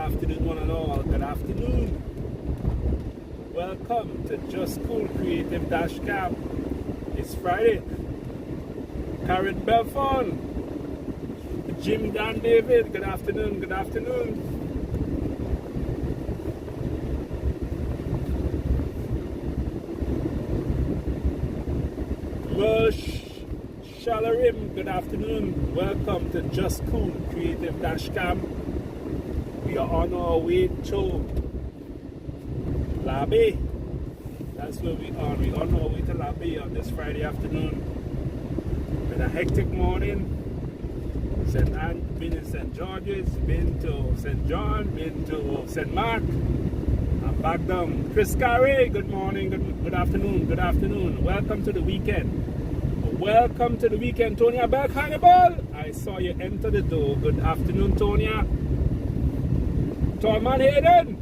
afternoon, one and all. Good afternoon. Welcome to Just Cool Creative Dash Camp. It's Friday. Karen Belfon, Jim Dan David. Good afternoon. Good afternoon. Rush Shalarim. Good afternoon. Welcome to Just Cool Creative Dash Camp. We are on our way to La Bay. That's where we are. We're on our way to La Bay on this Friday afternoon. Been a hectic morning. Been in St. George's, been to St. John, been to St. Mark. I'm back down. Chris Carey, good morning, good afternoon, good afternoon. Welcome to the weekend. Welcome to the weekend. Tonya Beck Hannibal, I saw you enter the door. Good afternoon, Tonya. Tallman Hayden,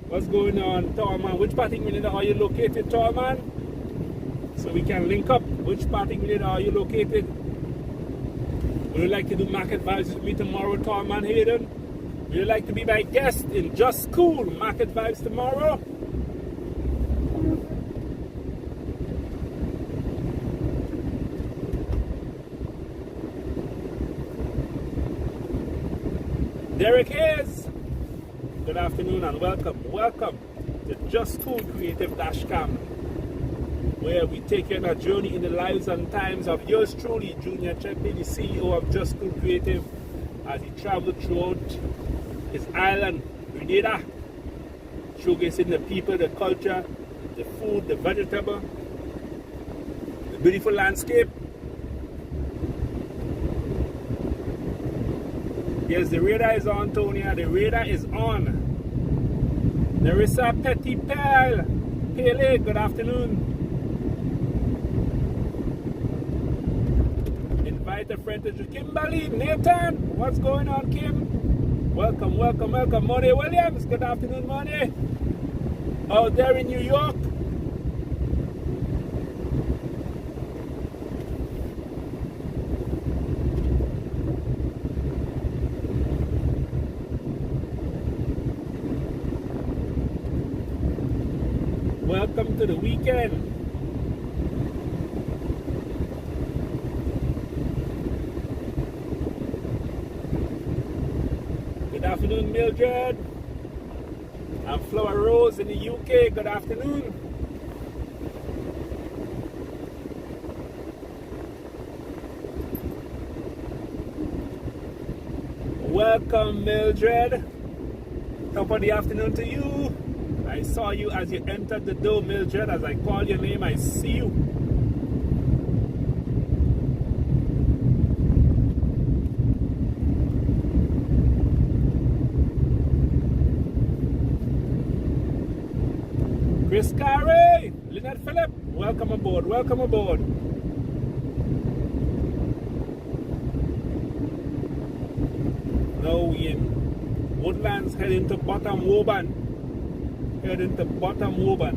what's going on, Tallman? Which parting minute are you located, Tallman? So we can link up. Which parting minute are you located? Would you like to do Market Vibes with me tomorrow, Tallman Hayden? Would you like to be my guest in Just Cool Market Vibes tomorrow? Derek Hayes, good afternoon and welcome to Just Cool Creative Dash Camp, where we take you on a journey in the lives and times of yours truly, Junior Chetley, the CEO of Just Cool Creative, as he traveled throughout his island, Grenada, showcasing the people, the culture, the food, the vegetable, the beautiful landscape. Yes, the radar is on, Tonya. The radar is on. Nerissa Petty Pele, good afternoon. Invite a friend to Kimberly, Nathan, what's going on, Kim? Welcome, welcome, welcome. Money Williams, good afternoon, Money. Out there in New York. Welcome to the weekend. Good afternoon, Mildred. I'm Flower Rose in the UK. Good afternoon. Welcome, Mildred. Top of the afternoon to you. I saw you as you entered the door, Mildred. As I call your name, I see you. Chris Carey, Lynette Phillip, welcome aboard, welcome aboard. Now we in Woodlands, heading to Bottom Woburn. Heading to Bottom Woburn.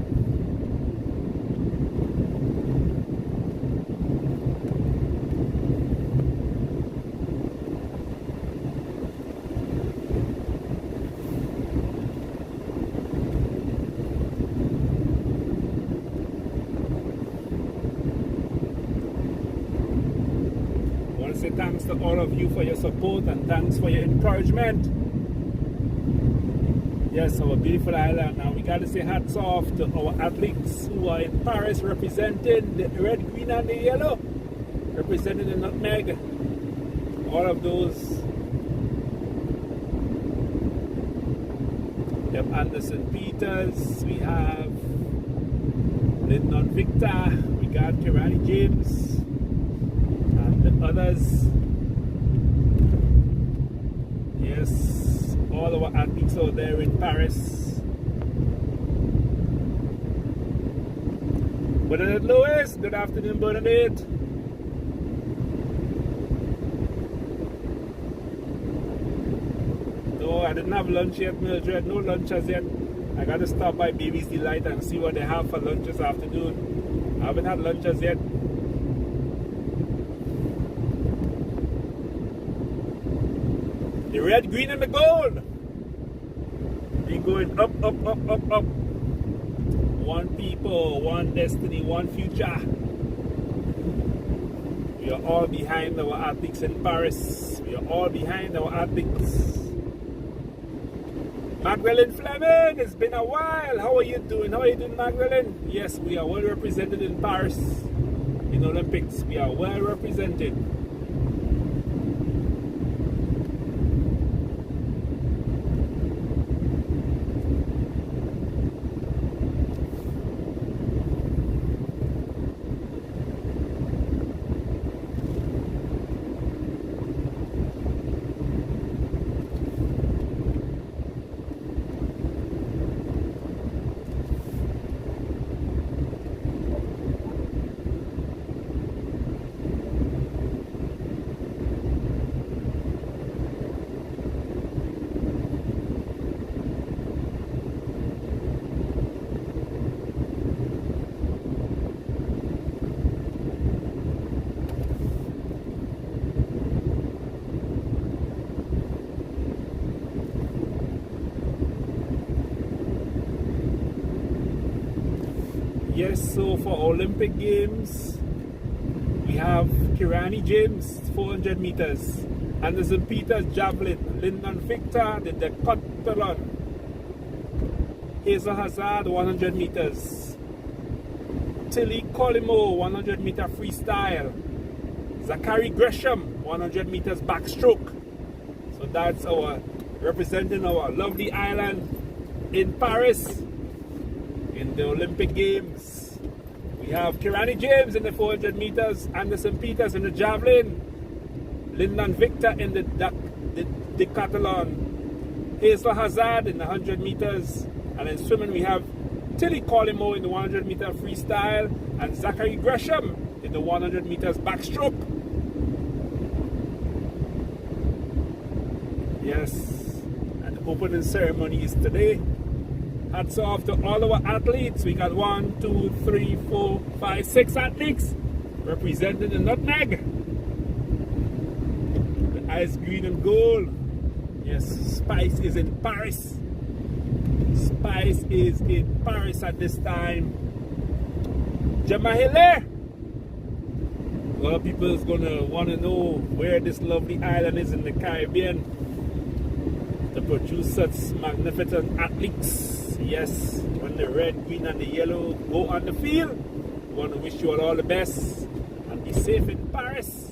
I want to say thanks to all of you for your support and thanks for your encouragement. Yes, our beautiful island. Now we got to say hats off to our athletes who are in Paris representing the red, green and the yellow, representing the nutmeg. All of those. We have Anderson Peters, we have Lyndon Victor, we got Kirani James, and the others. Yes. All our athletes out there in Paris. Bernadette Lewis, good afternoon, Bernadette. No, I didn't have lunch yet, Mildred. No lunch as yet. I got to stop by Baby's Delight and see what they have for lunch this afternoon. I haven't had lunch as yet. The red, green, and the gold. going up, up, up, up, up. One people, one destiny, one future. We are all behind our athletes in Paris. We are all behind our athletes. Magdalene Fleming, it's been a while. How are you doing? How are you doing, Magdalene? Yes, we are well represented in Paris. In Olympics, we are well represented. Yes, so for Olympic Games, we have Kirani James, 400 meters. Anderson Peters, javelin. Lyndon Victor, the decathlon. Hazel Hazard, 100 meters. Tilly Colimo, 100 meter freestyle. Zachary Gresham, 100 meters backstroke. So that's our representing our lovely island in Paris in the Olympic Games. We have Kirani James in the 400 meters, Anderson Peters in the javelin, Lyndon Victor in the decathlon, Hazel Hazard in the 100 meters, and in swimming we have Tilly Colimo in the 100 meter freestyle and Zachary Gresham in the 100 meters backstroke. Yes, and the opening ceremony is today. Hats off to all our athletes. We got 1, 2, 3, 4, 5, 6 athletes representing the Nutmeg. The ice green and gold. Yes, Spice is in Paris. Spice is in Paris at this time. Jamahile. A lot of people is gonna want to know where this lovely island is in the Caribbean to produce such magnificent athletes. Yes, when the red, green and the yellow go on the field, we want to wish you all the best and be safe in Paris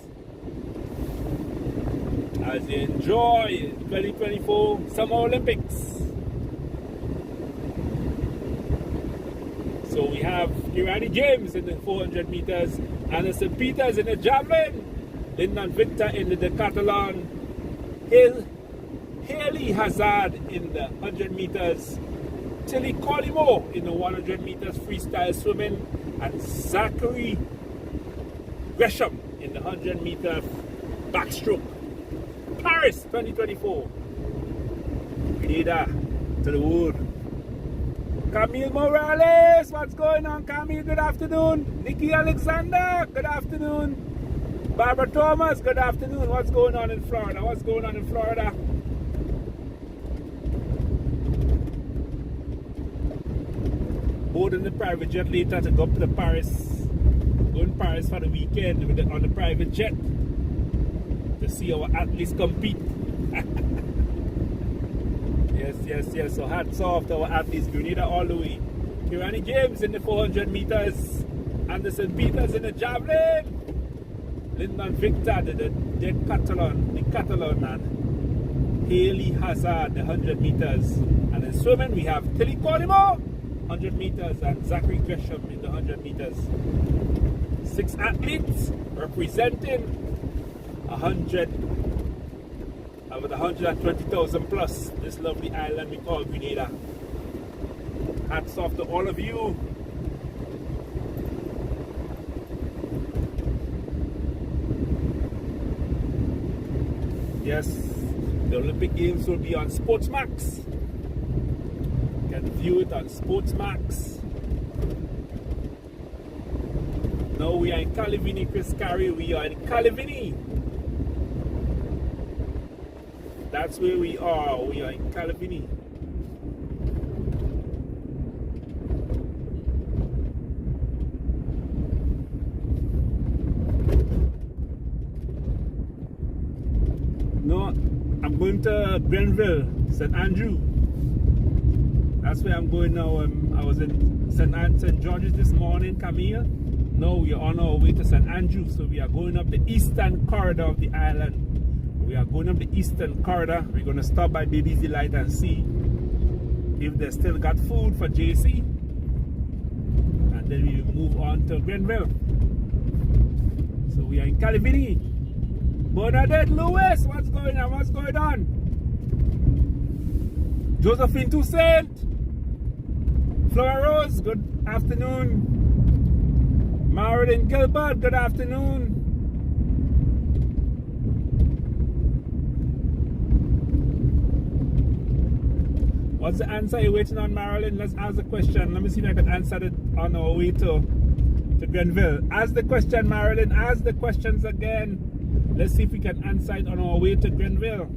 as you enjoy 2024 Summer Olympics. So we have Kirani James in the 400 meters, Anderson Peters in the javelin, Lyndon Victor in the decathlon, Haley Hazard in the 100 meters, Tilly Colimo in the 100 meters freestyle swimming, and Zachary Gresham in the 100 meter backstroke. Paris 2024. Leader to the wood. Camille Morales, what's going on, Camille? Good afternoon. Nikki Alexander, good afternoon. Barbara Thomas, good afternoon. What's going on in Florida? What's going on in Florida? Boarding the private jet later to go up to Paris. Going to Paris for the weekend on the private jet to see our athletes compete. Yes. So hats off to our athletes. Grenada all the way. Kirani James in the 400 meters. Anderson Peters in the javelin. Lyndon Victor the decathlon, and Haley Hazard the 100 meters. And in swimming we have Tilly Colimo 100 meters and Zachary Gresham in the 100 meters. 6 athletes representing 120,000 plus this lovely island we call Grenada. Hats off to all of you. Yes, the Olympic Games will be on Sportsmax. You can view it on Sportsmax. Now we are in Calavini, Chris Carey. We are in Calavini. That's where we are. We are in Calavini. Grenville, St. Andrew. That's where I'm going now. I was in St. George's this morning, Camille. Now we are on our way to St. Andrew. So we are going up the eastern corridor of the island. We are going up the eastern corridor. We're going to stop by Baby's Delight and see if they still got food for JC. And then we will move on to Grenville. So we are in Calivini. Bernadette Lewis, what's going on? What's going on? Josephine Toussaint. Flora Rose, good afternoon. Marilyn Gilbert, good afternoon. What's the answer you're waiting on, Marilyn? Let's ask the question. Let me see if I can answer it on our way to Grenville. Ask the question, Marilyn. Ask the questions again. Let's see if we can answer it on our way to Grenville.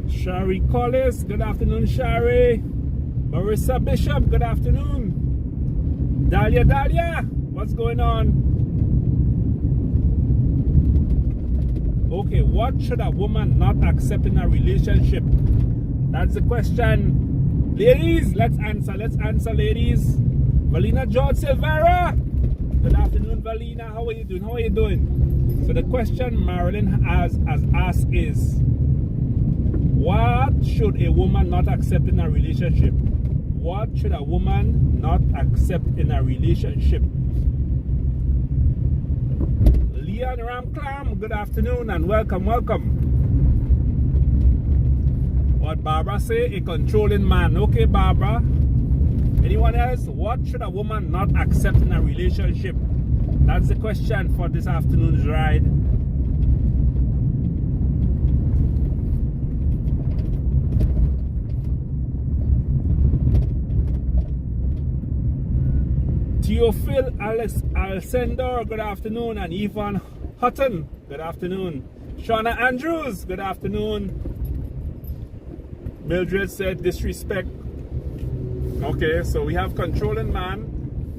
Shari Collis, good afternoon, Shari. Marissa Bishop, good afternoon. Dahlia, what's going on? Okay, what should a woman not accept in a relationship? That's the question. Ladies, let's answer, ladies. Valina George Silvera, good afternoon, Valina. How are you doing? So the question Marilyn has asked is, what should a woman not accept in a relationship? What should a woman not accept in a relationship? Leon Ramklam, good afternoon and welcome. What Barbara say? A controlling man. Okay, Barbara. Anyone else? What should a woman not accept in a relationship? That's the question for this afternoon's ride. Theophil Alcindor, good afternoon, and Yvonne Hutton, good afternoon. Shauna Andrews, good afternoon. Mildred said disrespect. Okay, so we have controlling man,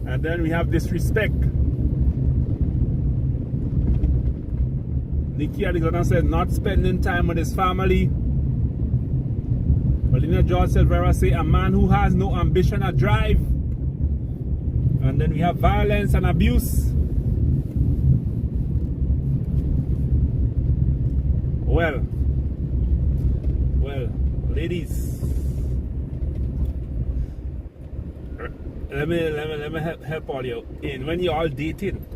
and then we have disrespect. Nikki Alexander said not spending time with his family. Paulina George Silvera say a man who has no ambition or drive. And then we have violence and abuse. Well, ladies, let me help all you in. When you're all dating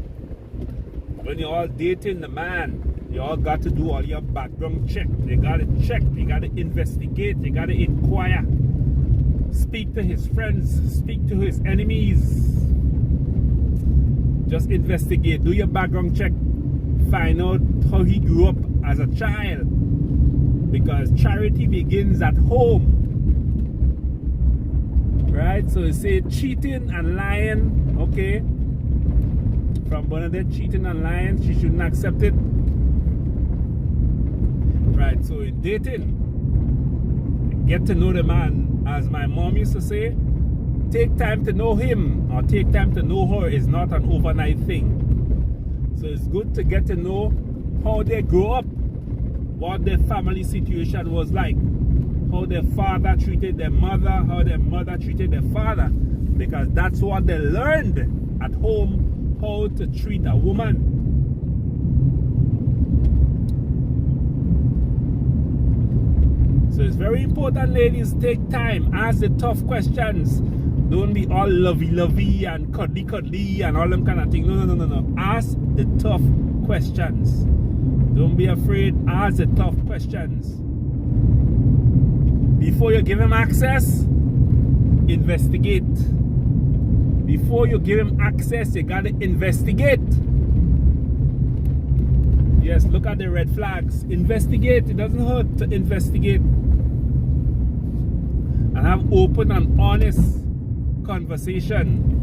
the man, you all got to do all your background check. You gotta check, you gotta investigate, you gotta inquire. Speak to his friends, speak to his enemies. Just investigate, do your background check, find out how he grew up as a child, because charity begins at home, right? So you say cheating and lying, okay, from Bernadette, cheating and lying, she shouldn't accept it, right? So in dating, get to know the man. As my mom used to say, take time to know him or take time to know her is not an overnight thing. So it's good to get to know how they grew up, what their family situation was like, how their father treated their mother, how their mother treated their father, because that's what they learned at home, how to treat a woman. So it's very important, ladies, take time, ask the tough questions. Don't be all lovey and cuddly and all them kind of things. No. Ask the tough questions. Don't be afraid. Ask the tough questions. Before you give him access, investigate. Before you give him access, you gotta investigate. Yes, look at the red flags. Investigate. It doesn't hurt to investigate. and have open and honest conversation.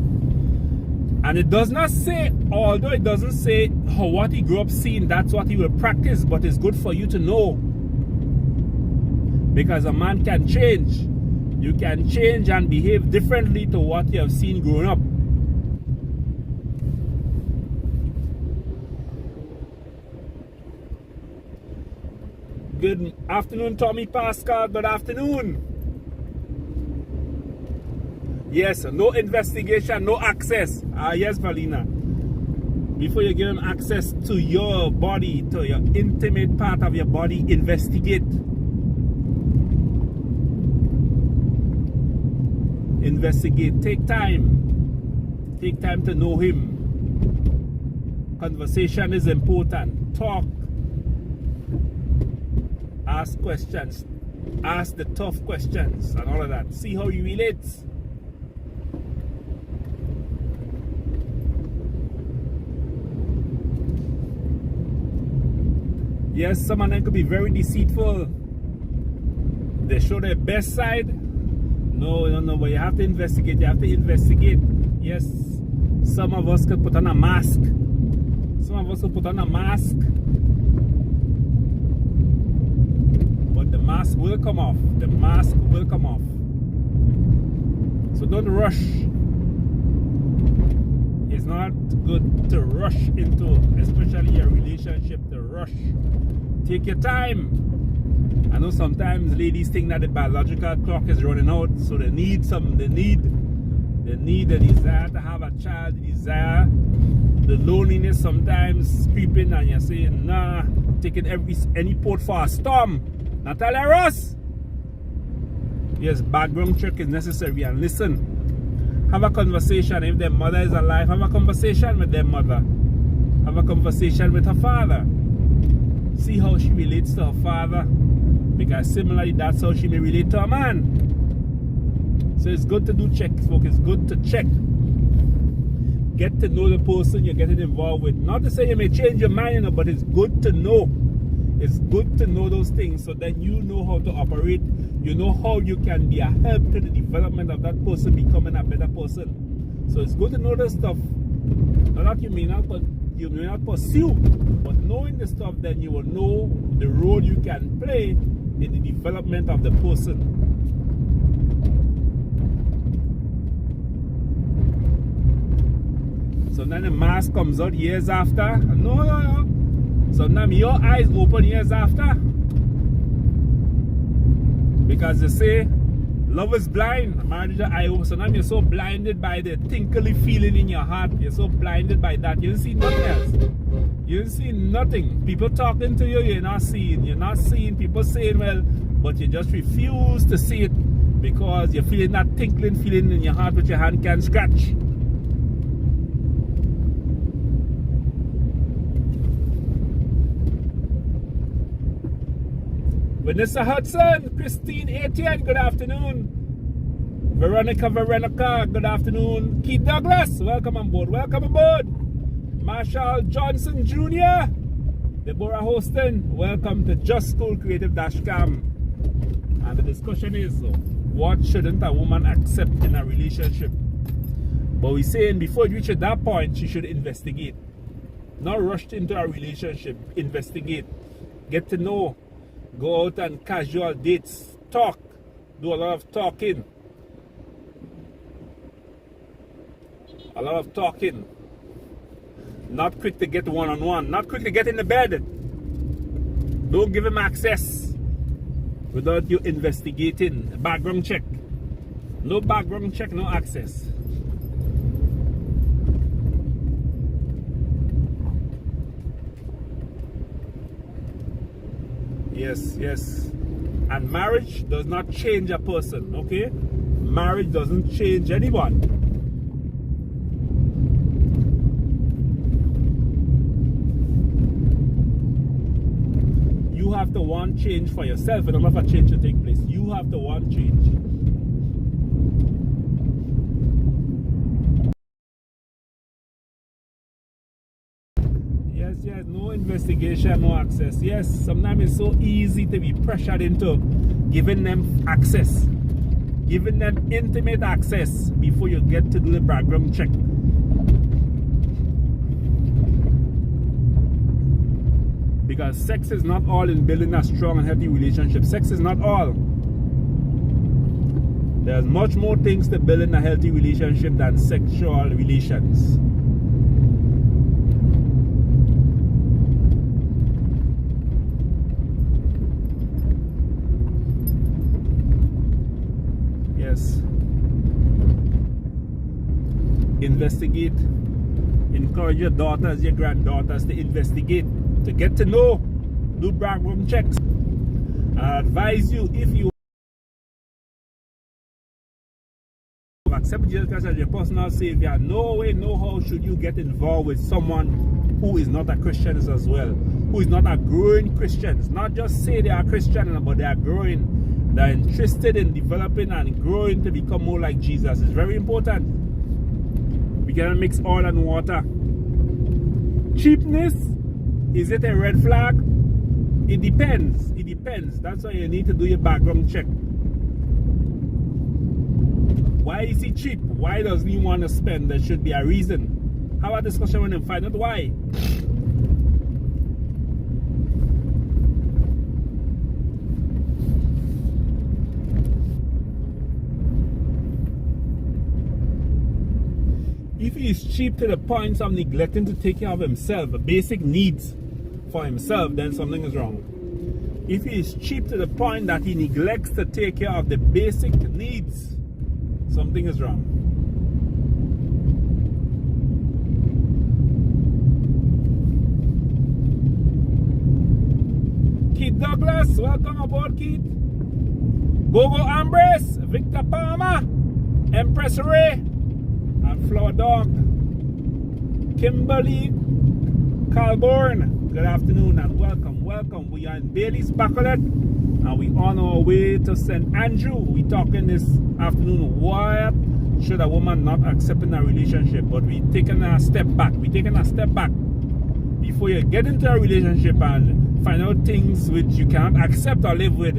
And it does not say, although it doesn't say how what he grew up seeing, that's what he will practice, but it's good for you to know. Because a man can change. You can change and behave differently to what you have seen growing up. Good afternoon, Tommy Pascal. Good afternoon. Yes, no investigation, no access. Yes, Valina. Before you give him access to your body, to your intimate part of your body, investigate. Investigate. Take time. Take time to know him. Conversation is important. Talk. Ask questions. Ask the tough questions and all of that. See how he relates. Yes, some of them could be very deceitful. They show their best side. No, but you have to investigate. You have to investigate. Yes, some of us could put on a mask. Some of us will put on a mask. But the mask will come off. The mask will come off. So don't rush. It's not good to rush into, especially a relationship, to rush. Take your time. I know sometimes ladies think that the biological clock is running out, so they need the desire to have a child, the desire, the loneliness sometimes creeping, and you're saying, nah, taking any port for a storm. Natalia Ross! Yes, background check is necessary, and listen. Have a conversation. If their mother is alive, have a conversation with their mother. Have a conversation with her father. See how she relates to her father. Because similarly, that's how she may relate to a man. So it's good to do checks, folks. It's good to check. Get to know the person you're getting involved with. Not to say you may change your mind, but it's good to know. It's good to know those things so that you know how to operate. You know how you can be a help to the development of that person becoming a better person. So it's good to know the stuff. Not that you may not pursue, but knowing the stuff, then you will know the role you can play in the development of the person. So then the mask comes out years after. No. So now your eyes open years after. Because they say love is blind, marriage is eye open. So now you're so blinded by the tinkly feeling in your heart. You're so blinded by that. You don't see nothing else. You don't see nothing. People talking to you, you're not seeing. You're not seeing people saying, well, but you just refuse to see it because you're feeling that tinkling feeling in your heart which your hand can't scratch. Vanessa Hudson, Christine Etienne, good afternoon. Veronica, good afternoon. Keith Douglas, welcome on board. Welcome aboard. Marshall Johnson Jr., Deborah Hostin, welcome to Just School Creative-Cam. And the discussion is, what shouldn't a woman accept in a relationship? But we're saying before you reach at that point, she should investigate. Not rushed into a relationship. Investigate. Get to know. Go out on casual dates. Talk. Do a lot of talking. A lot of talking. Not quick to get one-on-one. Not quick to get in the bed. Don't give him access without you investigating. Background check. No background check, no access. Yes. And marriage does not change a person, okay? Marriage doesn't change anyone. You have to want change for yourself in order for change to take place. You have to want change. Yes, no investigation, no access. Yes, sometimes it's so easy to be pressured into giving them access. giving them intimate access before you get to do the background check. Because sex is not all in building a strong and healthy relationship. Sex is not all. There's much more things to building a healthy relationship than sexual relations. Yes. Investigate. Encourage your daughters, your granddaughters to investigate, to get to know, do background checks. I advise you, if you accept Jesus Christ as your personal Savior, no way, no how should you get involved with someone who is not a Christian as well, who is not a growing Christian. It's not just say they are Christian, but they are growing. They're interested in developing and growing to become more like Jesus. It's very important. We cannot mix oil and water. Cheapness, is it a red flag? It depends. It depends. That's why you need to do your background check. Why is he cheap? Why doesn't he want to spend? There should be a reason. Have a discussion with him, find out why. If he is cheap to the point of neglecting to take care of himself, the basic needs for himself, then something is wrong. If he is cheap to the point that he neglects to take care of the basic needs, something is wrong. Keith Douglas, welcome aboard, Keith. Gogo Ambrose, Victor Palmer, Empress Ray, and Flower Dog. Kimberly Calborn, good afternoon and welcome, welcome. We are in Bailey's Bacolet and we on our way to St. Andrew. We talking this afternoon, what should a woman not accept in a relationship? But we taking a step back. We taking a step back before you get into a relationship and find out things which you cannot accept or live with.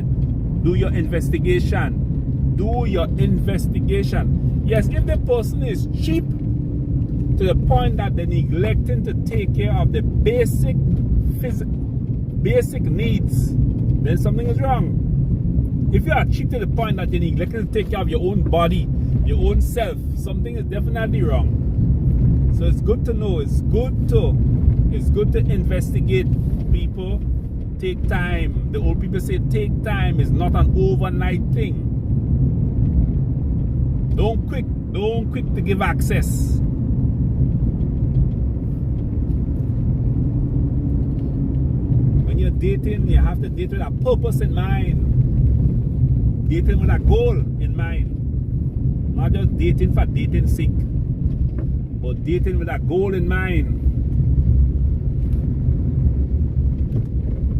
Do your investigation. Do your investigation. Yes, if the person is cheap to the point that they're neglecting to take care of the basic needs, then something is wrong. If you are cheap to the point that you're neglecting to take care of your own body, your own self, something is definitely wrong. So it's good to know. It's good to investigate. People, take time. The old people say take time is not an overnight thing. Don't quick to give access. When you're dating, you have to date with a purpose in mind. Dating with a goal in mind. Not just dating for dating's sake, but dating with a goal in mind.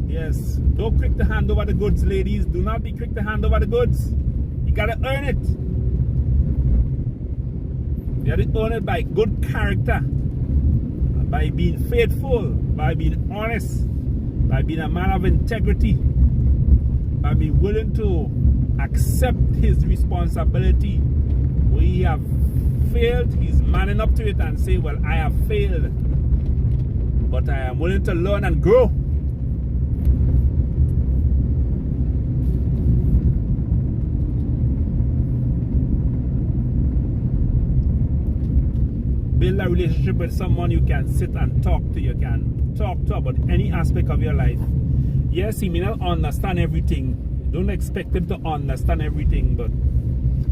Yes, don't quick to hand over the goods, ladies. Do not be quick to hand over the goods. You gotta earn it. You gotta earn it by good character, by being faithful, by being honest, by being a man of integrity, by being willing to accept his responsibility. Where he have failed, he's manning up to it and say, well, I have failed, but I am willing to learn and grow. Build a relationship with someone you can sit and talk to. You can talk to about any aspect of your life. Yes, he may not understand everything. Don't expect him to understand everything, but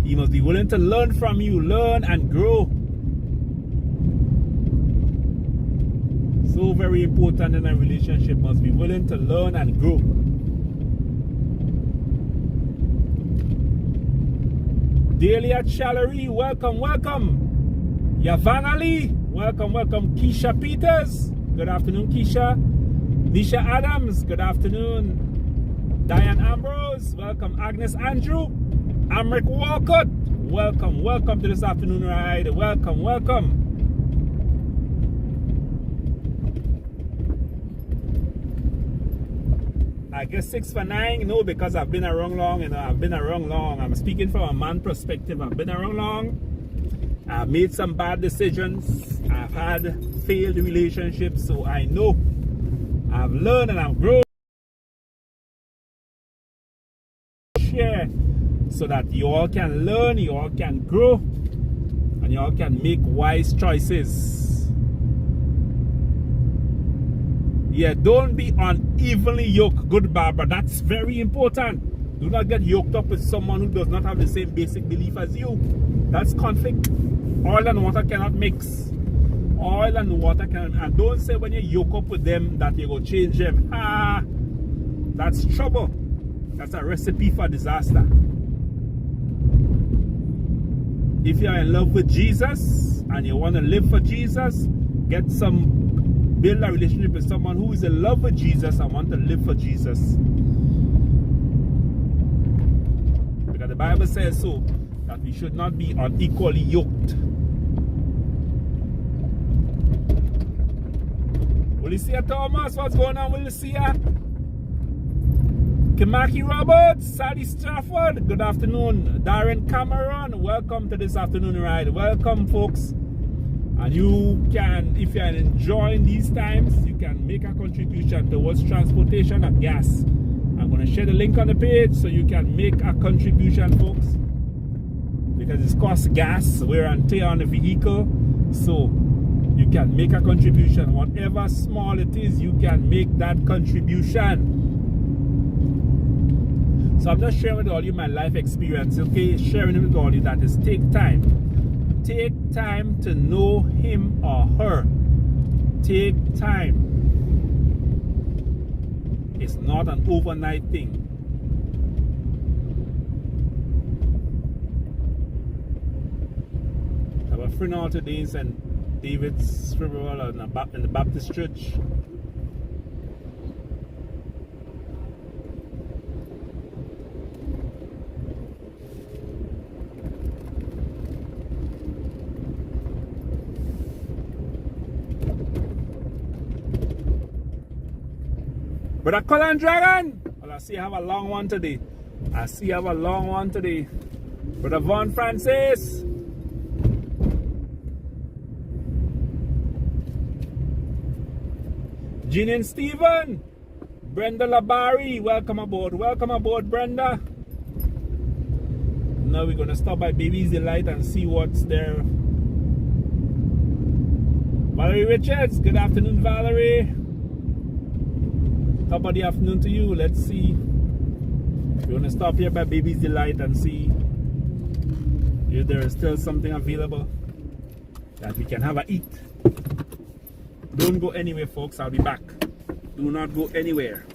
he must be willing to learn from you, learn and grow. So very important in a relationship, must be willing to learn and grow. Delia Challery, welcome, welcome. Yavan Ali, welcome, welcome. Keisha Peters, good afternoon, Keisha. Nisha Adams, good afternoon. Diane Ambrose, welcome. Agnes Andrew, Amric Walcott, welcome, welcome to this afternoon ride. Welcome, welcome. I guess 6 for 9. No, because I've been around long. I've been around long. I'm speaking from a man perspective. I've been around long. I've made some bad decisions. I've had failed relationships. So I know. I've learned and I've grown. Share so that you all can learn, you all can grow, and you all can make wise choices. Yeah, don't be unevenly yoked. Good, Barbara. That's very important. Do not get yoked up with someone who does not have the same basic belief as you. That's conflict. Oil and water cannot mix. Oil and water can. And don't say when you yoke up with them that you go change them. Ah, that's trouble. That's a recipe for disaster. If you are in love with Jesus and you want to live for Jesus, build a relationship with someone who is in love with Jesus and want to live for Jesus. Because the Bible says so, that we should not be unequally yoked. Willicia Thomas, what's going on, Willicia? Kimaki Roberts, Sally Strafford, good afternoon. Darren Cameron, welcome to this afternoon ride. Welcome, folks. And you can, if you are enjoying these times, you can make a contribution towards transportation and gas. I'm going to share the link on the page so you can make a contribution, folks. Because it costs gas, wear and tear on the vehicle. So you can make a contribution. Whatever small it is, you can make that contribution. So I'm just sharing with all you my life experience, okay? Sharing it with all you that is take time. Take time to know him or her. Take time. It's not an overnight thing. I have a friend out today in St. David's Riverwell in the Baptist Church. Brother Colin Dragon, well, I see you have a long one today. Brother Von Francis. Jean and Stephen. Brenda Labari, welcome aboard. Welcome aboard, Brenda. Now we're going to stop by Baby's Delight and see what's there. Valerie Richards, good afternoon, Valerie. Top of the afternoon to you. Let's see. We're going to stop here by Baby's Delight and see if there is still something available that we can have a eat. Don't go anywhere, folks. I'll be back. Do not go anywhere.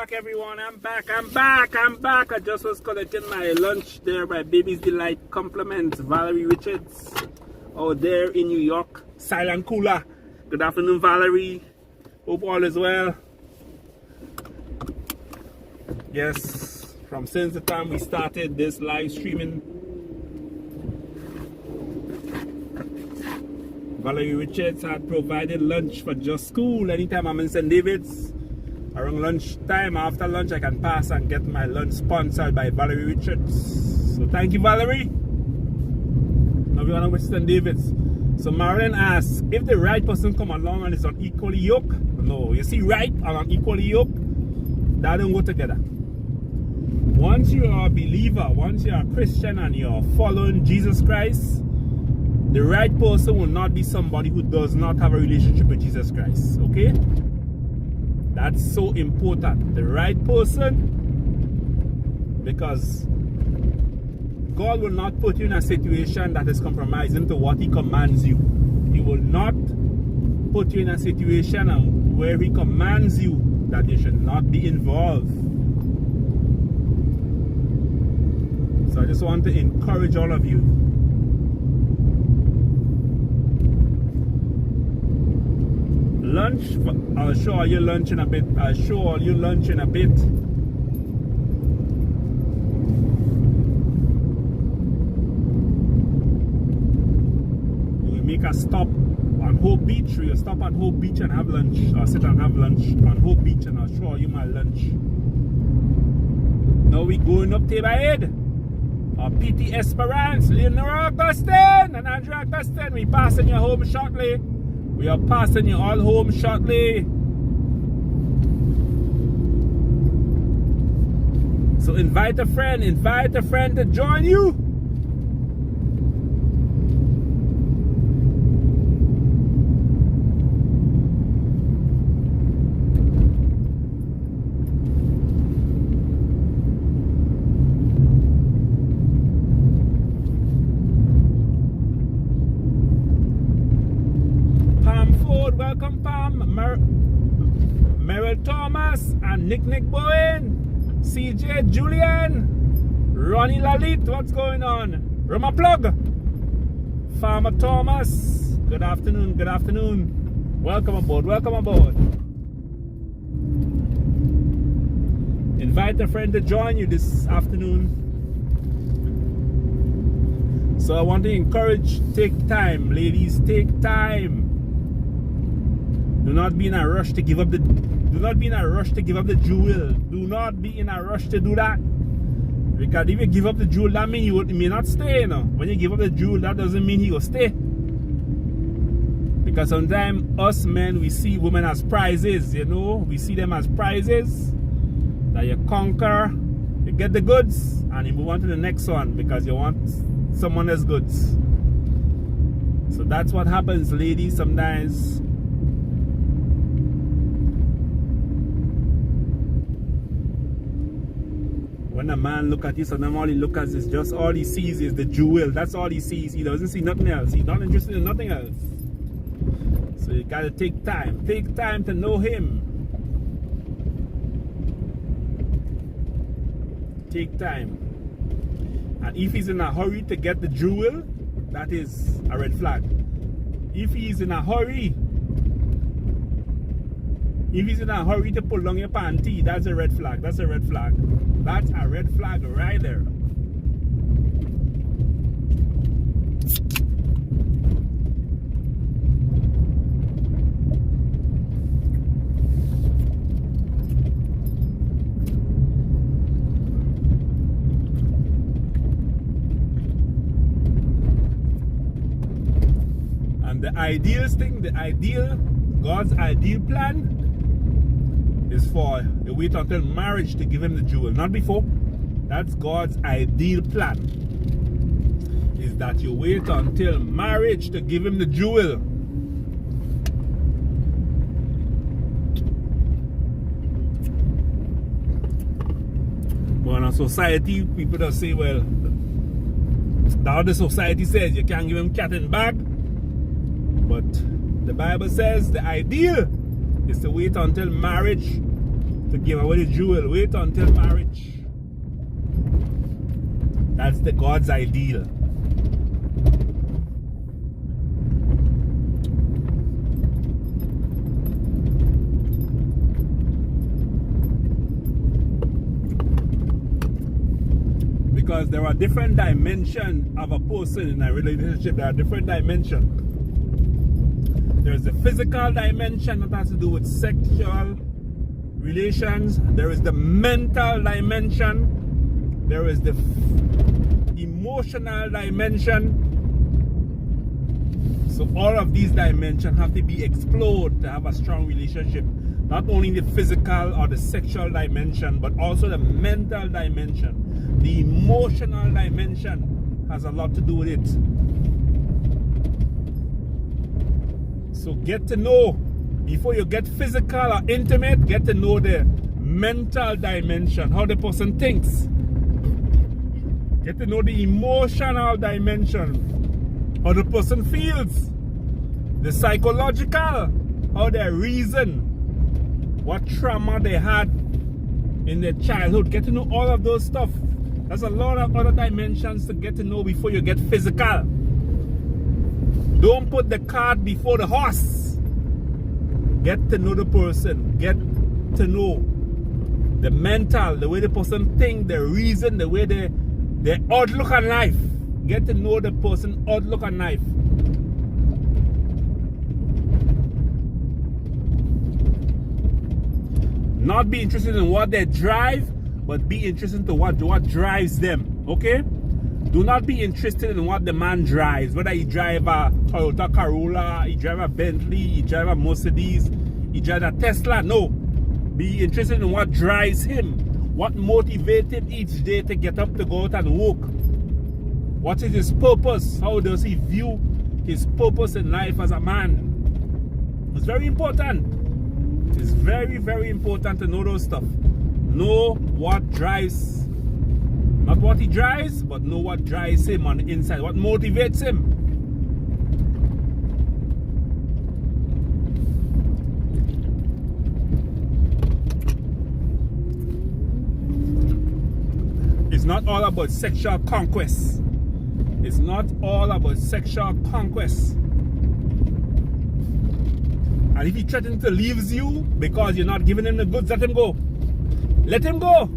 back, everyone. I'm back. I just was collecting my lunch there by Baby's Delight Compliments, Valerie Richards, out there in New York. Silent Cooler. Good afternoon, Valerie. Hope all is well. Yes, from since the time we started this live streaming, Valerie Richards had provided lunch for Just School. Anytime I'm in St. David's, around lunchtime, after lunch, I can pass and get my lunch sponsored by Valerie Richards. So thank you, Valerie. Now we're on with St. David's. So Marilyn asks, if the right person come along and is unequally yoked? No, you see, right and unequally yoked, that don't go together. Once you are a believer, once you are a Christian and you are following Jesus Christ, the right person will not be somebody who does not have a relationship with Jesus Christ. Okay? That's so important. The right person, because God will not put you in a situation that is compromising to what He commands you. He will not put you in a situation where He commands you that you should not be involved. So I just want to encourage all of you. Lunch, I'll show you lunch in a bit. We make a stop on Hope Beach. We'll stop on Hope Beach and have lunch. I'll sit and have lunch on Hope Beach and I'll show you my lunch. Now we going up Taberhead. PT Esperance, Leonora Augustine and Andrea Augustine. We passing you home shortly. We are passing you all home shortly. So invite a friend to join you. Welcome, Pam, Meryl Thomas, and Nick Bowen, CJ Julian, Ronnie Lalit, what's going on? Roma Plug, Farmer Thomas, good afternoon. Welcome aboard. Invite a friend to join you this afternoon. So I want to encourage, take time, ladies, take time. Do not be in a rush to give up the jewel. Do not be in a rush to do that. Because if you give up the jewel, that means he may not stay, you know. When you give up the jewel, that doesn't mean he will stay. Because sometimes us men, we see women as prizes, you know. We see them as prizes that you conquer, you get the goods, and you move on to the next one because you want someone else's goods. So that's what happens, ladies, sometimes. When a man look at you, so all he looks at is just all he sees is the jewel. That's all he sees. He doesn't see nothing else. He's not interested in nothing else. So you gotta take time. Take time to know him. Take time. And if he's in a hurry to get the jewel, that is a red flag. If he's in a hurry to pull down your panty, that's a red flag. That's a red flag. That's a red flag right there. And the ideal thing, God's ideal plan is for you wait until marriage to give him the jewel, not before. That's God's ideal plan, is that you wait until marriage to give him the jewel. But in a society, people just say, well, the other society says you can't give him cat and bag. But the Bible says the ideal is to wait until marriage to give away the jewel. Wait until marriage. That's the God's ideal. Because there are different dimensions of a person in a relationship. There are different dimensions. There's the physical dimension that has to do with sexual relations. There is the mental dimension. There is the emotional dimension. So all of these dimensions have to be explored to have a strong relationship. Not only the physical or the sexual dimension, but also the mental dimension. The emotional dimension has a lot to do with it. So get to know, before you get physical or intimate, get to know the mental dimension, how the person thinks. Get to know the emotional dimension, how the person feels. The psychological, how they reason, what trauma they had in their childhood. Get to know all of those stuff. There's a lot of other dimensions to get to know before you get physical. Don't put the cart before the horse. Get to know the person. Get to know the mental, the way the person thinks, the reason, the way their outlook on life. Get to know the person outlook on life. Not be interested in what they drive, but be interested in what drives them. Okay? Do not be interested in what the man drives. Whether he drive a Toyota Corolla, he drive a Bentley, he drive a Mercedes, he drive a Tesla. No. Be interested in what drives him. What motivates him each day to get up to go out and work. What is his purpose? How does he view his purpose in life as a man? It's very important. It's very, very important to know those stuff. Know what drives, not what he drives, but know what drives him on the inside, what motivates him. It's not all about sexual conquest. It's not all about sexual conquest. And if he threatens to leave you because you're not giving him the goods, let him go. Let him go.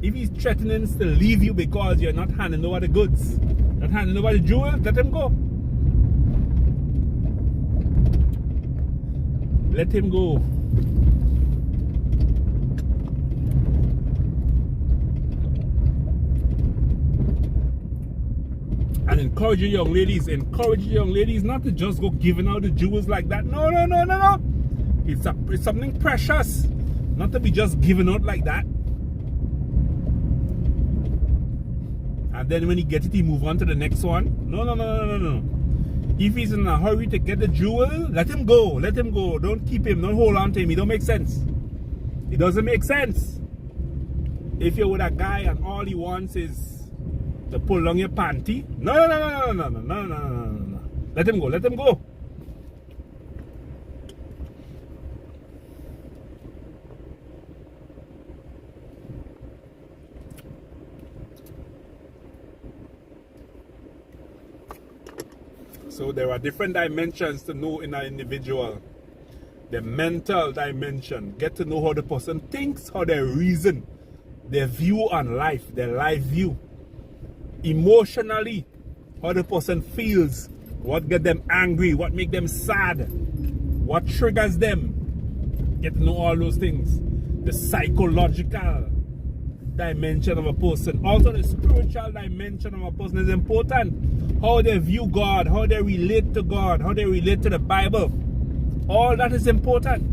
If he's threatening to leave you because you're not handing over the goods, not handing over the jewels, let him go. Let him go. And encourage your young ladies not to just go giving out the jewels like that. No. It's something precious. Not to be just giving out like that. And then when he gets it, he move on to the next one. No. If he's in a hurry to get the jewel, let him go. Let him go. Don't keep him. Don't hold on to him. It don't make sense. It doesn't make sense. If you're with a guy and all he wants is to pull down your panty. No. Let him go. Let him go. So there are different dimensions to know in an individual. The mental dimension. Get to know how the person thinks, how they reason, their view on life, their life view. Emotionally, how the person feels, what gets them angry, what makes them sad, what triggers them. Get to know all those things. The psychological dimension of a person. Also the spiritual dimension of a person is important. How they view God, how they relate to God, how they relate to the Bible. All that is important.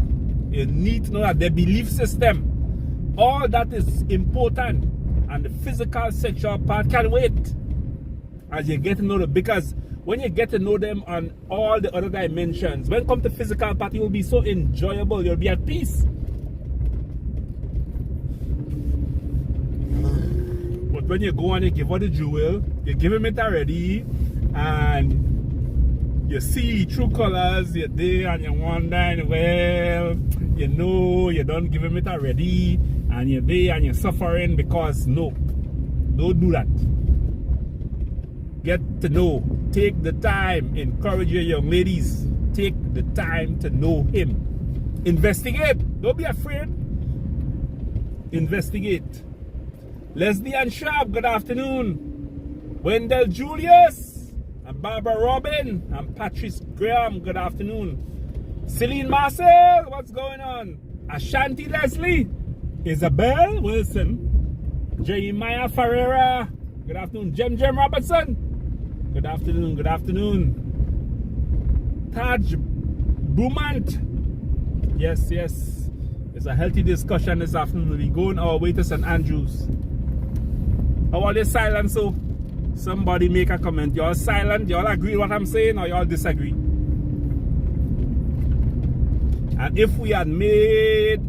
You need to know that their belief system, all that is important. And the physical, sexual part can wait. As you get to know them, because when you get to know them on all the other dimensions, when it comes to physical part, it will be so enjoyable. You'll be at peace. But when you go and you give her the jewel, you give him it already, and you see true colors, you're there and you're wondering, well, you know, you don't give him it already, and you're there and you're suffering because no, don't do that. Get to know, take the time, encourage your young ladies, take the time to know him. Investigate, don't be afraid. Investigate. Leslie and Sharp, good afternoon. Wendell Julius, and Barbara Robin, and Patrice Graham, good afternoon. Celine Marcel, what's going on? Ashanti Leslie, Isabel Wilson, Jeremiah Ferreira, good afternoon. Jem Robertson, good afternoon, good afternoon. Taj Brumant, yes. It's a healthy discussion this afternoon. We're going our way to St. Andrews. How are they silent? So somebody make a comment. Y'all silent? Y'all agree with what I'm saying or y'all disagree? And if we had made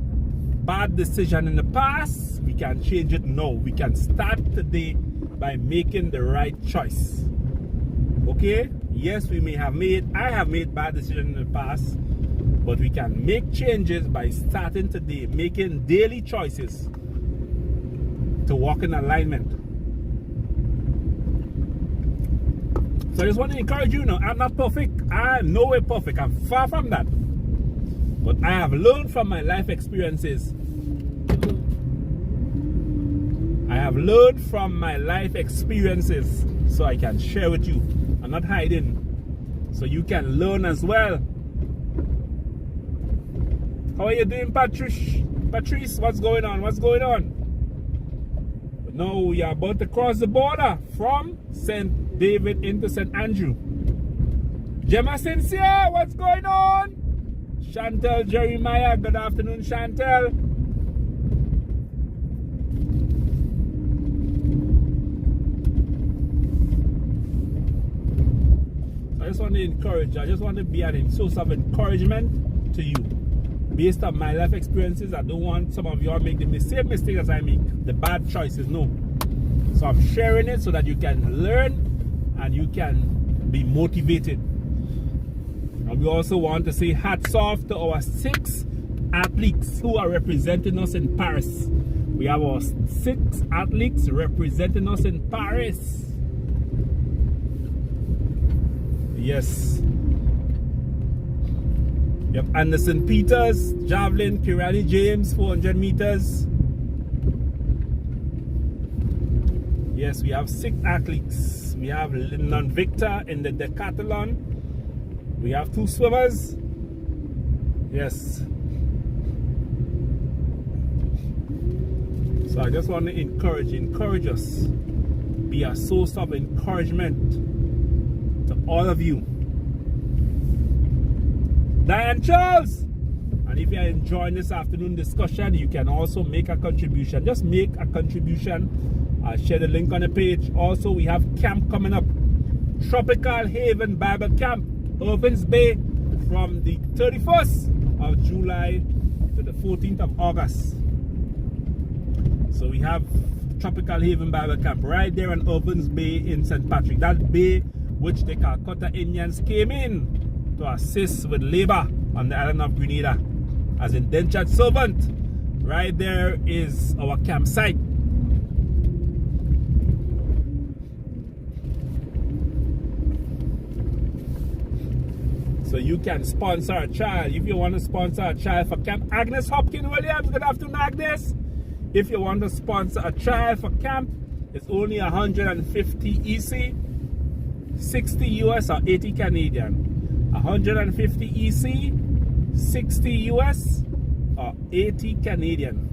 bad decision in the past, we can change it now. We can start today by making the right choice. Okay? Yes, I have made bad decisions in the past, but we can make changes by starting today, making daily choices to walk in alignment. So I just want to encourage you now, I'm not perfect. I'm nowhere perfect. I'm far from that. But I have learned from my life experiences. So I can share with you. I'm not hiding. So you can learn as well. How are you doing, Patrice? What's going on? But now we are about to cross the border from St. David into St. Andrew. Gemma Sincere, what's going on? Chantel Jeremiah, good afternoon, Chantel. I just want to encourage, I just want to be a source of encouragement to you. Based on my life experiences, I don't want some of you to make the same mistakes as I make, the bad choices, no. So I'm sharing it so that you can learn and you can be motivated. And we also want to say hats off to our 6 athletes who are representing us in Paris. We have our 6 athletes representing us in Paris. Yes. You have Anderson Peters, javelin, Kirani James, 400 meters. Yes, we have 6 athletes. We have Lyndon Victor in the decathlon. We have 2 swimmers. Yes. So I just want to encourage us. Be a source of encouragement to all of you. Diane Charles, and if you're enjoying this afternoon discussion, you can also make a contribution. Just make a contribution. I'll share the link on the page. Also, we have camp coming up, Tropical Haven Bible Camp, Irvins Bay, from the 31st of July to the 14th of August. So we have Tropical Haven Bible Camp right there in Irvins Bay in St. Patrick. That bay which the Calcutta Indians came in to assist with labor on the island of Grenada as indentured servant. Right there is our campsite. So you can sponsor a child. If you want to sponsor a child for camp, Agnes Hopkins Williams, good afternoon, Agnes. If you want to sponsor a child for camp, it's only 150 EC, 60 US or 80 Canadian. 150 EC, 60 US or 80 Canadian.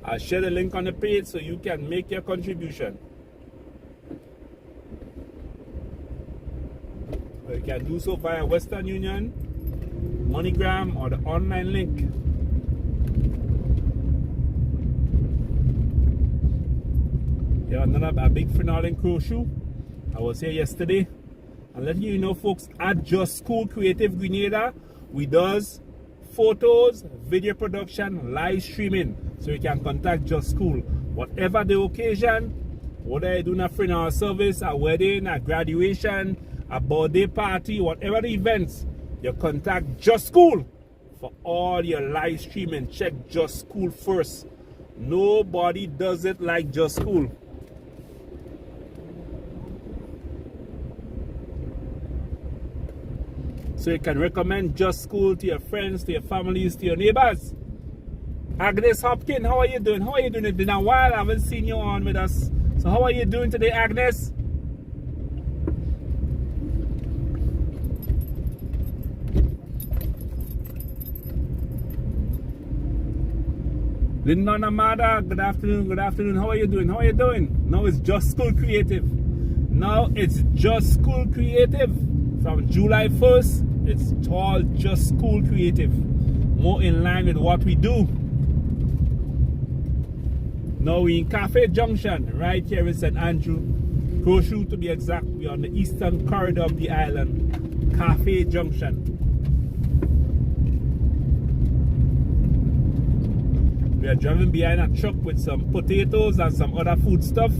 I'll share the link on the page so you can make your contribution. Or you can do so via Western Union, MoneyGram, or the online link. Yeah, another big finale in Crowshoe. I was here yesterday. And letting you know, folks, at Just School Creative Grenada, we does photos, video production, live streaming. So you can contact Just School. Whatever the occasion, whether you're doing a funeral service, a wedding, a graduation, a birthday party, whatever the events, you contact Just School for all your live streaming. Check Just School first. Nobody does it like Just School. So you can recommend Just School to your friends, to your families, to your neighbors. Agnes Hopkins, how are you doing? How are you doing? It's been a while. I haven't seen you on with us. So how are you doing today, Agnes? Linda Namada, good afternoon, good afternoon. How are you doing? How are you doing? Now it's Just School Creative. Now it's Just School Creative. From July 1st, it's all Just School Creative. More in line with what we do. Now we're in Cafe Junction, right here in St. Andrew. Crowshoe to be exact. We're on the eastern corridor of the island. Cafe Junction. We are driving behind a truck with some potatoes and some other food stuff,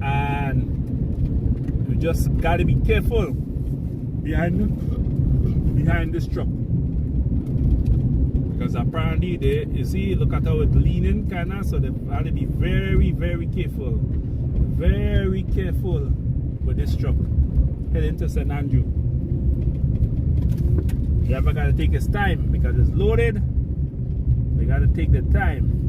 and we just gotta be careful behind this truck, because apparently they, you see, look at how it's leaning kinda, so they have to be very, very careful with this truck heading to St. Andrew. The driver gotta take his time because it's loaded. We gotta take the time.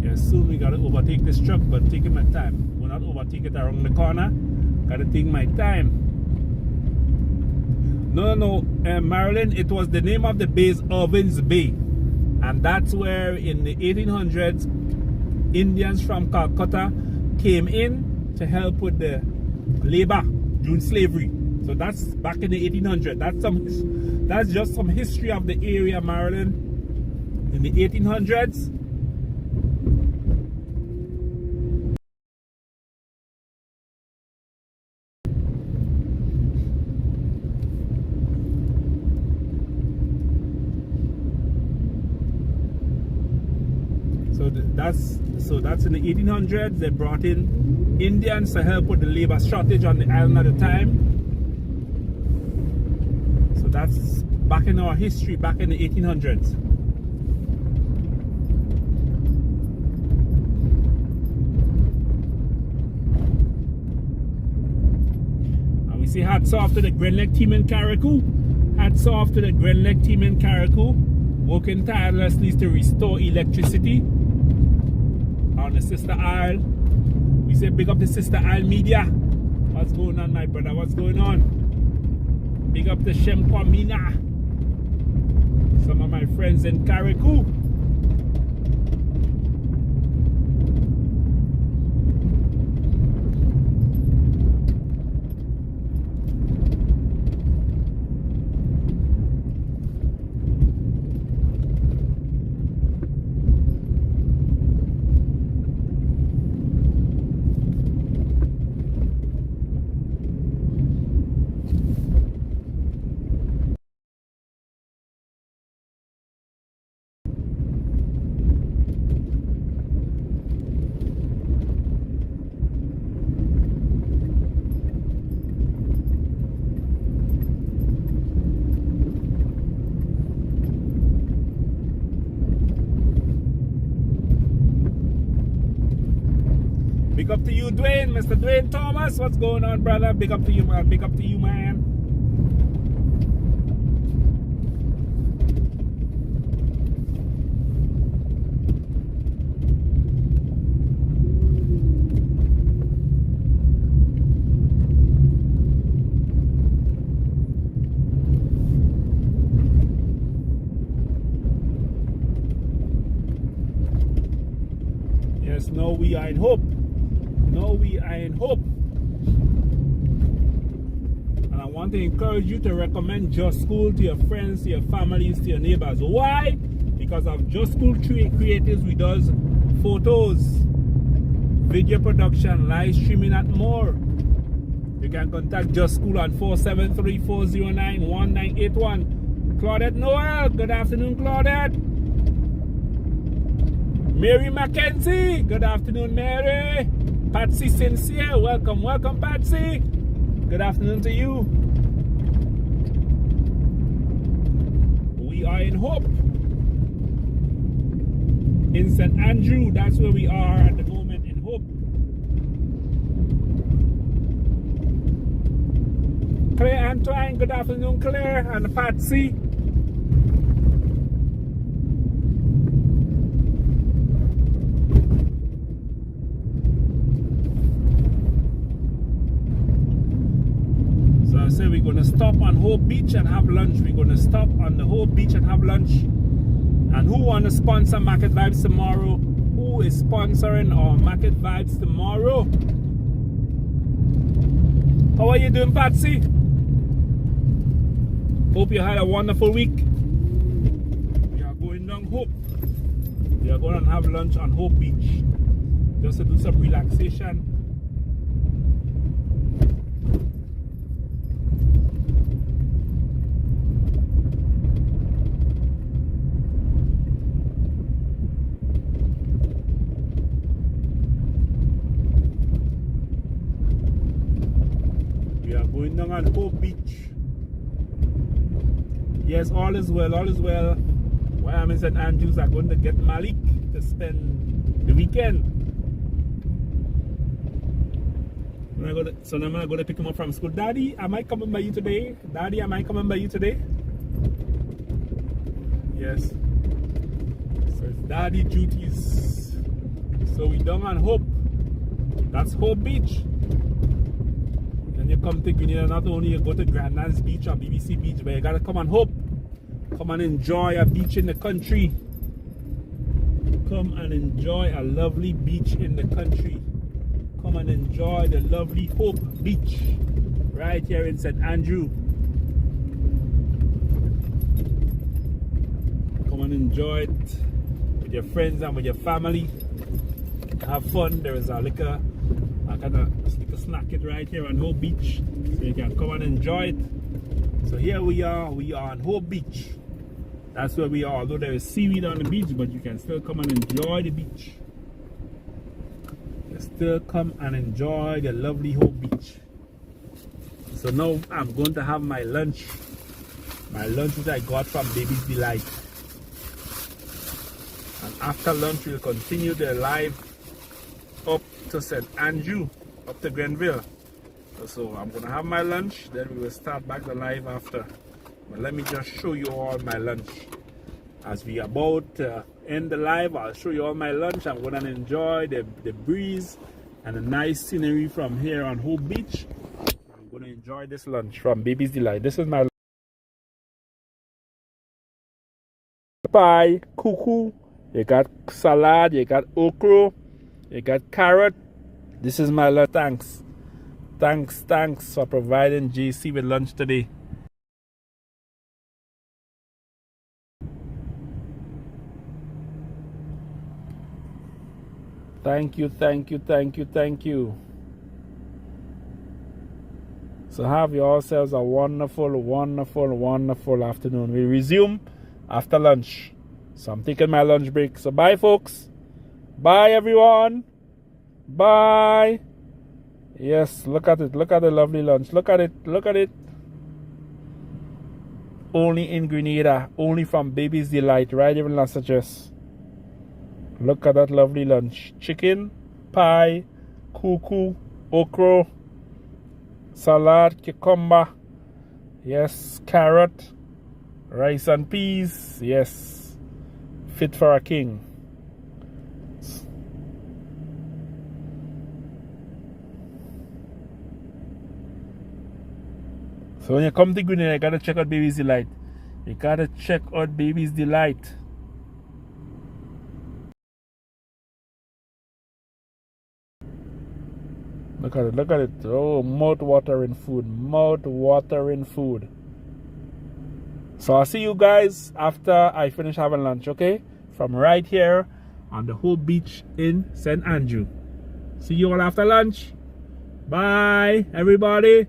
Yeah, soon we gotta overtake this truck, but taking my time. We'll not overtake it around the corner. Gotta take my time. No, Marilyn, it was the name of the bay is Irving's Bay. And that's where in the 1800s, Indians from Calcutta came in to help with the labor during slavery. So that's back in the 1800s. That's just some history of the area, Marilyn. In the 1800s, that's in the 1800s. They brought in Indians to help with the labor shortage on the island at the time. So that's back in our history, back in the 1800s. And we say hats off to the Grenlec team in Carriacou. Hats off to the Grenlec team in Carriacou, working tirelessly to restore electricity on the Sister Isle. We say big up the Sister Isle media. What's going on, my brother? What's going on? Big up the Shem Kwamina. Some of my friends in Carriacou. Big up to you, Dwayne, Mr. Dwayne Thomas. What's going on, brother? Big up to you, man. Big up to you, man. Yes, no, we are in hope. No, we are in hope. And I want to encourage you to recommend Just School to your friends, to your families, to your neighbors. Why? Because of Just School Creatives, we does photos, video production, live streaming, and more. You can contact Just School on 473-409-1981. Claudette Noel, good afternoon, Claudette. Mary Mackenzie, good afternoon, Mary. Patsy Sincere, welcome, welcome, Patsy. Good afternoon to you. We are in Hope, in St. Andrew. That's where we are at the moment, in Hope. Claire Antoine, good afternoon, Claire and Patsy. So I said we're going to stop on Hope Beach and have lunch. We're going to stop on the Hope Beach and have lunch. And who want to sponsor Market Vibes tomorrow? Who is sponsoring our Market Vibes tomorrow? How are you doing, Patsy? Hope you had a wonderful week. We are going down Hope. We are going to have lunch on Hope Beach, just to do some relaxation. We are going down on Hope Beach. Yes, all is well, all is well. While I'm in St. Andrews, I'm going to get Malik to spend the weekend. So now I'm going to pick him up from school. Daddy, am I coming by you today? Daddy, am I coming by you today? Yes. So it's daddy duties. So we down on Hope. That's Hope Beach. Then you come to Grenada, not only you go to Grandlands Beach or BBC Beach, but you gotta come on Hope. Come and enjoy a beach in the country. Come and enjoy a lovely beach in the country. Come and enjoy the lovely Hope Beach right here in St. Andrew. Come and enjoy it with your friends and with your family. Have fun. There is a liquor. I kind of snack it right here on Hope Beach, so you can come and enjoy it. So here we are on Hope Beach. That's where we are, although there is seaweed on the beach, but you can still come and enjoy the beach. You still come and enjoy the lovely Hope Beach. So now I'm going to have my lunch which I got from Baby's Delight. And after lunch we'll continue the live up to St. Andrew, up to Grenville. So I'm gonna have my lunch, then we will start back the live after. But let me just show you all my lunch. As we are about to end the live, I'll show you all my lunch. I'm gonna enjoy the breeze and the nice scenery from here on Hope Beach. I'm gonna enjoy this lunch from Baby's Delight. This is my pie, cuckoo. You got salad, you got okra, you got carrot. This is my lunch. Thanks for providing JC with lunch today. Thank you. So have yourselves a wonderful afternoon. We resume after lunch. So I'm taking my lunch break. So bye, folks. Bye, everyone. Bye. Yes, look at it. Look at the lovely lunch. Look at it. Only in Grenada. Only from Baby's Delight. Right here in Las Vegas. Look at that lovely lunch. Chicken, pie, cuckoo, okra, salad, cucumber. Yes, carrot, rice and peas. Yes, fit for a king. So when you come to Grenada, you gotta check out Baby's Delight. You gotta check out Baby's Delight. Look at it, look at it. Oh, mouth-watering food, mouth-watering food. So I'll see you guys after I finish having lunch, okay? From right here on the Hope Beach in St. Andrew. See you all after lunch. Bye, everybody.